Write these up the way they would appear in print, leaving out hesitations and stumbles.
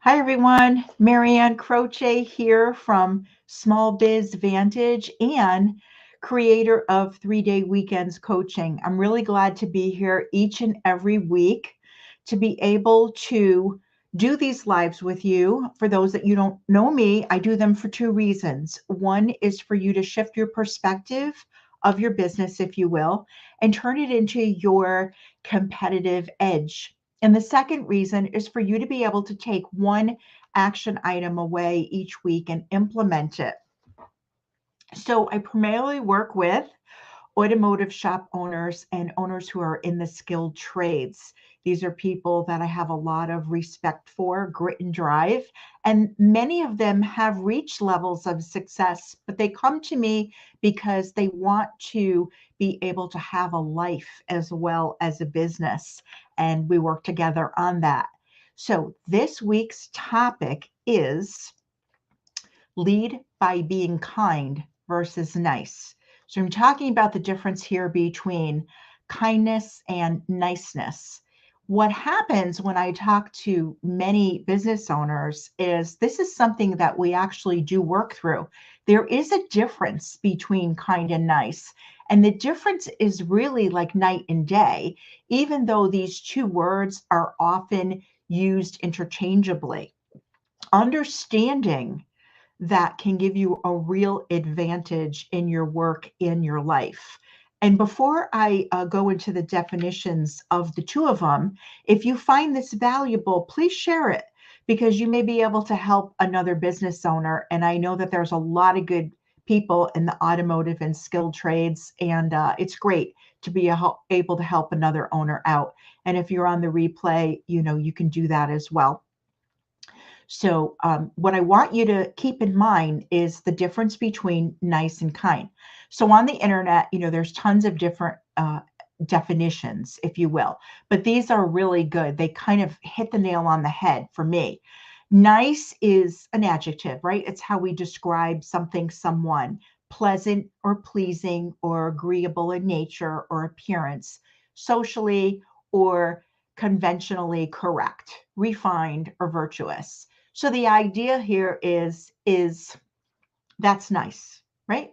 Hi, everyone. Marianne Croce here from Small Biz Vantage and creator of 3 Day Weekends Coaching. I'm really glad to be here each and every week to be able to do these lives with you. For those that you don't know me, I do them for two reasons. One is for you to shift your perspective of your business, if you will, and turn it into your competitive edge. And the second reason is for you to be able to take one action item away each week and implement it. So I primarily work with automotive shop owners and owners who are in the skilled trades. These are people that I have a lot of respect for, grit and drive, and many of them have reached levels of success, but they come to me because they want to be able to have a life as well as a business, and we work together on that. So this week's topic is lead by being kind versus nice. So I'm talking about the difference here between kindness and niceness. What happens when I talk to many business owners is this is something that we actually do work through. There is a difference between kind and nice. And the difference is really like night and day, even though these two words are often used interchangeably. Understanding that can give you a real advantage in your work, in your life. And before I go into the definitions of the two of them, if you find this valuable, please share it because you may be able to help another business owner. And I know that there's a lot of good people in the automotive and skilled trades, and it's great to be able to help another owner out. And if you're on the replay, you can do that as well. So, what I want you to keep in mind is the difference between nice and kind. So, on the internet, there's tons of different definitions, if you will, but these are really good. They kind of hit the nail on the head for me. Nice is an adjective, right? It's how we describe something, someone, pleasant or pleasing or agreeable in nature or appearance, socially or conventionally correct, refined or virtuous. So the idea here is that's nice, right?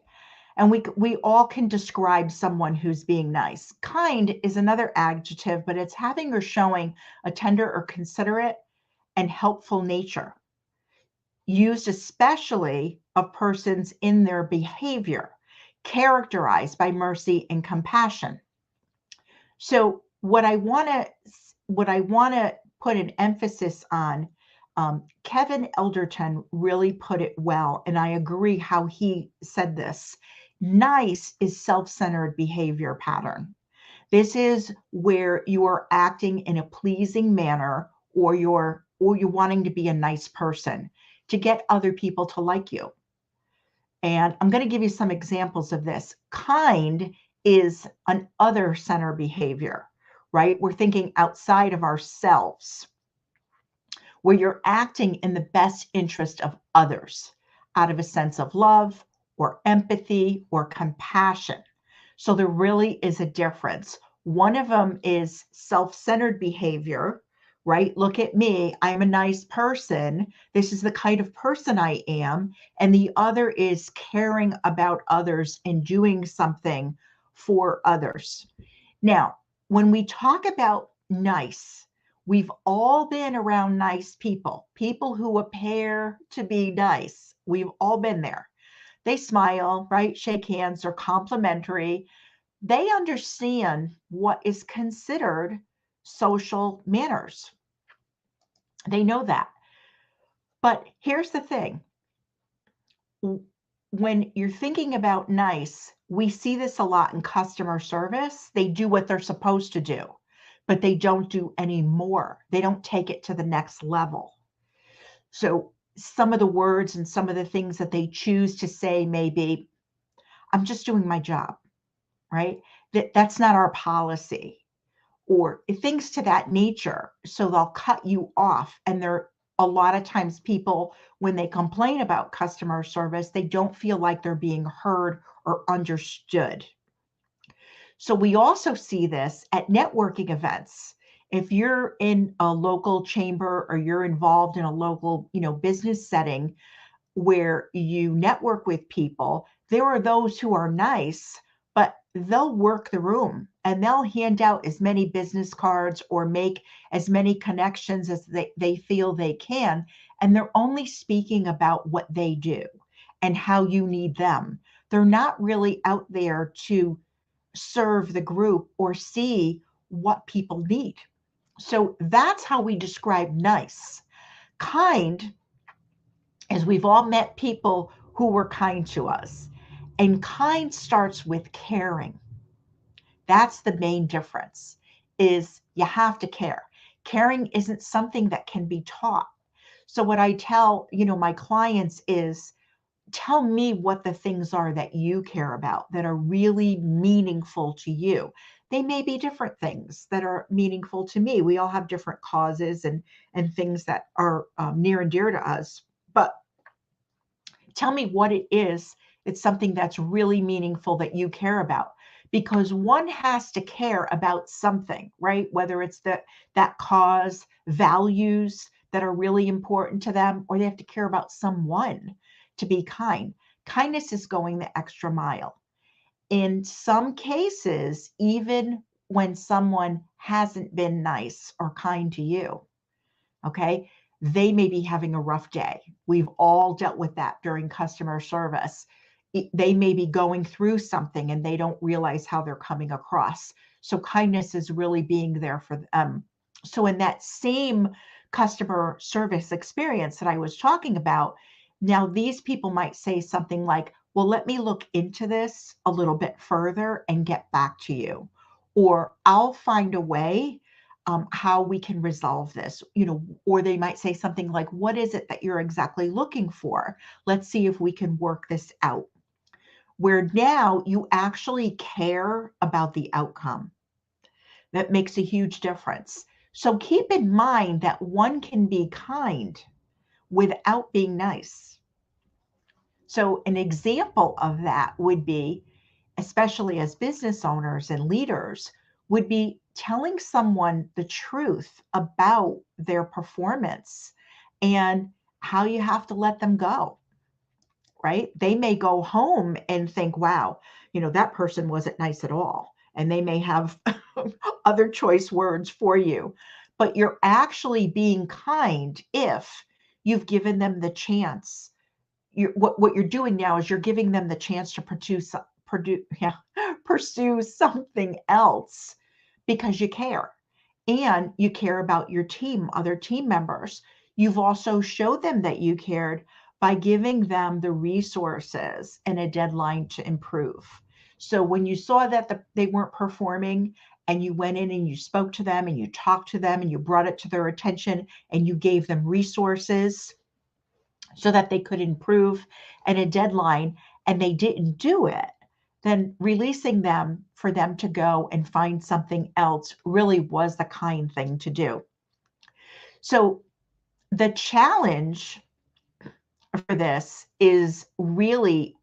And we all can describe someone who's being nice. Kind is another adjective, but it's having or showing a tender or considerate and helpful nature, used especially of persons in their behavior, characterized by mercy and compassion. So what I want to put an emphasis on, Kevin Elderton really put it well, and I agree how he said this. Nice is self-centered behavior pattern. This is where you are acting in a pleasing manner, or you're wanting to be a nice person to get other people to like you. And I'm going to give you some examples of this. Kind is an other center behavior, right? We're thinking outside of ourselves, where you're acting in the best interest of others out of a sense of love or empathy or compassion. So there really is a difference. One of them is self centered behavior, right? Look at me. I'm a nice person. This is the kind of person I am. And the other is caring about others and doing something for others. Now, when we talk about nice, we've all been around nice people, people who appear to be nice. We've all been there. They smile, right? Shake hands, are complimentary. They understand what is considered social manners. They know that. But here's the thing, when you're thinking about nice, we see this a lot in customer service. They do what they're supposed to do, but they don't do any more. They don't take it to the next level. So some of the words and some of the things that they choose to say may be, I'm just doing my job, right? That's not our policy, or things to that nature. So they'll cut you off. And they're a lot of times people, when they complain about customer service, they don't feel like they're being heard or understood. So we also see this at networking events. If you're in a local chamber or you're involved in a local, business setting where you network with people, there are those who are nice, but they'll work the room and they'll hand out as many business cards or make as many connections as they feel they can. And they're only speaking about what they do and how you need them. They're not really out there to serve the group or see what people need. So that's how we describe nice. Kind, as we've all met people who were kind to us. And kind starts with caring. That's the main difference, is you have to care. Caring isn't something that can be taught. So what I tell, my clients is, tell me what the things are that you care about that are really meaningful to you. They may be different things that are meaningful to me. We all have different causes and things that are near and dear to us. But tell me what it is. It's something that's really meaningful that you care about, because one has to care about something, right? Whether it's that cause, values that are really important to them, or they have to care about someone to be kind. Kindness is going the extra mile. In some cases, even when someone hasn't been nice or kind to you, okay, they may be having a rough day. We've all dealt with that during customer service. They may be going through something and they don't realize how they're coming across. So kindness is really being there for them. So in that same customer service experience that I was talking about, now these people might say something like, well, let me look into this a little bit further and get back to you. Or I'll find a way how we can resolve this, or they might say something like, what is it that you're exactly looking for? Let's see if we can work this out. Where now you actually care about the outcome. That makes a huge difference. So keep in mind that one can be kind without being nice. So an example of that would be, especially as business owners and leaders, would be telling someone the truth about their performance and how you have to let them go, right? They may go home and think, wow, that person wasn't nice at all. And they may have other choice words for you, but you're actually being kind if you've given them the chance. What you're doing now is you're giving them the chance to pursue something else because you care, and you care about your team, other team members. You've also showed them that you cared by giving them the resources and a deadline to improve. So when you saw that they weren't performing, and you went in and you spoke to them and you talked to them and you brought it to their attention and you gave them resources so that they could improve and a deadline, and they didn't do it, then releasing them for them to go and find something else really was the kind thing to do. So the challenge for this is really,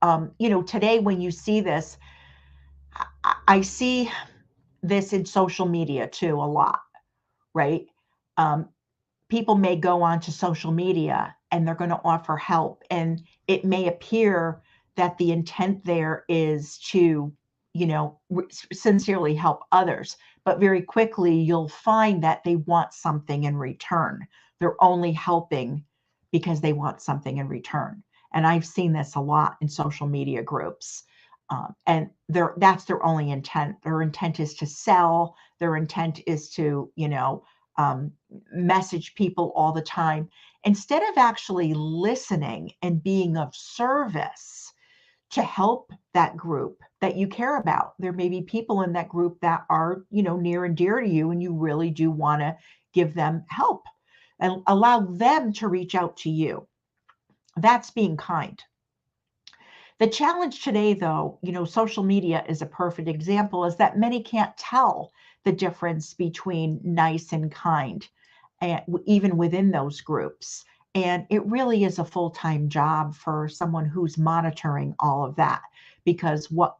today when you see this, I see this in social media too a lot, right? Um, People may go onto social media and they're going to offer help, and it may appear that the intent there is to, sincerely help others, but very quickly you'll find that they want something in return. They're only helping because they want something in return. And I've seen this a lot in social media groups. And that's their only intent. Their intent is to sell. Their intent is to, um, message people all the time, instead of actually listening and being of service to help that group that you care about. There may be people in that group that are, near and dear to you, and you really do want to give them help and allow them to reach out to you. That's being kind. The challenge today, though, social media is a perfect example, is that many can't tell the difference between nice and kind, and even within those groups. And it really is a full-time job for someone who's monitoring all of that, because what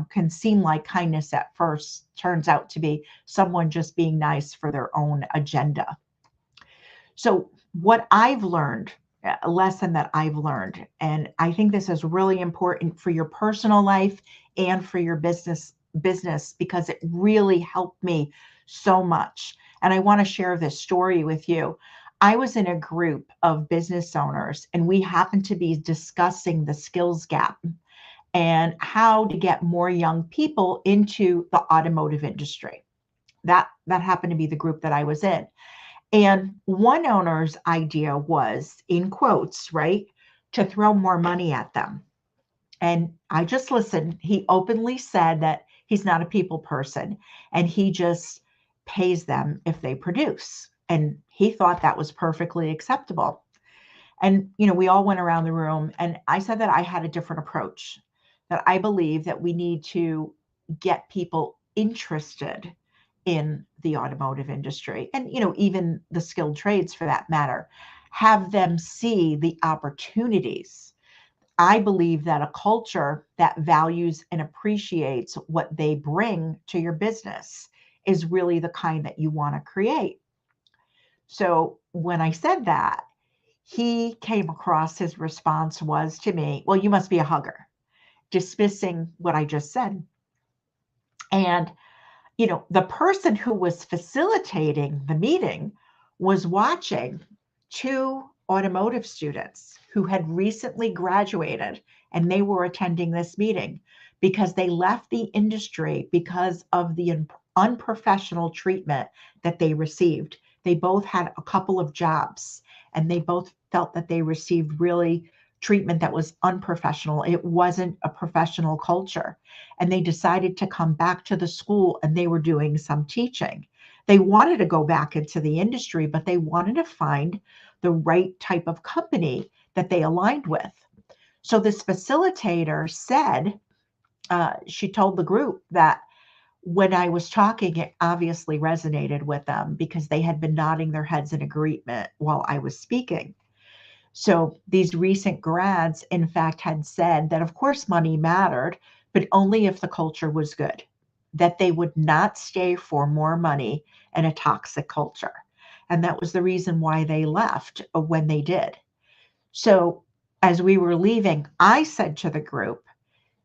can seem like kindness at first turns out to be someone just being nice for their own agenda. So, what I've learned, a lesson that I've learned, and I think this is really important for your personal life and for your business because it really helped me so much. And I want to share this story with you. I was in a group of business owners and we happened to be discussing the skills gap and how to get more young people into the automotive industry. That happened to be the group that I was in. And one owner's idea was, in quotes, right, to throw more money at them. And I just listened. He openly said that he's not a people person and he just pays them if they produce. And he thought that was perfectly acceptable. And, we all went around the room and I said that I had a different approach, that I believe that we need to get people interested in the automotive industry and, even the skilled trades for that matter, have them see the opportunities. I believe that a culture that values and appreciates what they bring to your business is really the kind that you want to create. So when I said that, he came across, his response was to me, well, you must be a hugger, dismissing what I just said. And, the person who was facilitating the meeting was watching two automotive students who had recently graduated and they were attending this meeting because they left the industry because of the unprofessional treatment that they received. They both had a couple of jobs and they both felt that they received really treatment that was unprofessional. It wasn't a professional culture. And they decided to come back to the school and they were doing some teaching. They wanted to go back into the industry, but they wanted to find the right type of company that they aligned with. So this facilitator said, she told the group that when I was talking, it obviously resonated with them because they had been nodding their heads in agreement while I was speaking. So these recent grads, in fact, had said that, of course, money mattered, but only if the culture was good, that they would not stay for more money in a toxic culture. And that was the reason why they left when they did. So as we were leaving, I said to the group,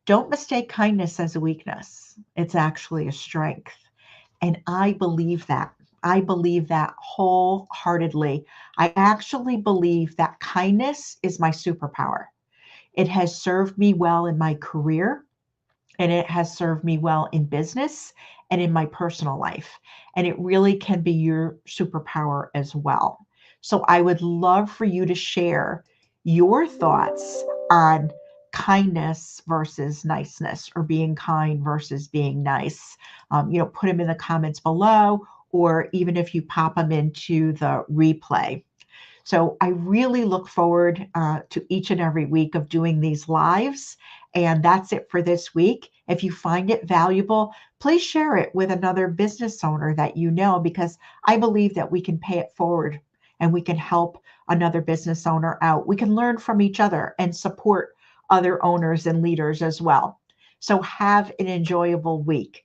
don't mistake kindness as a weakness. It's actually a strength. And I believe that. I believe that wholeheartedly. I actually believe that kindness is my superpower. It has served me well in my career, and it has served me well in business and in my personal life. And it really can be your superpower as well. So I would love for you to share your thoughts on kindness versus niceness, or being kind versus being nice. Put them in the comments below, or even if you pop them into the replay. So I really look forward to each and every week of doing these lives. And that's it for this week. If you find it valuable, please share it with another business owner that you know, because I believe that we can pay it forward and we can help another business owner out. We can learn from each other and support other owners and leaders as well. So have an enjoyable week.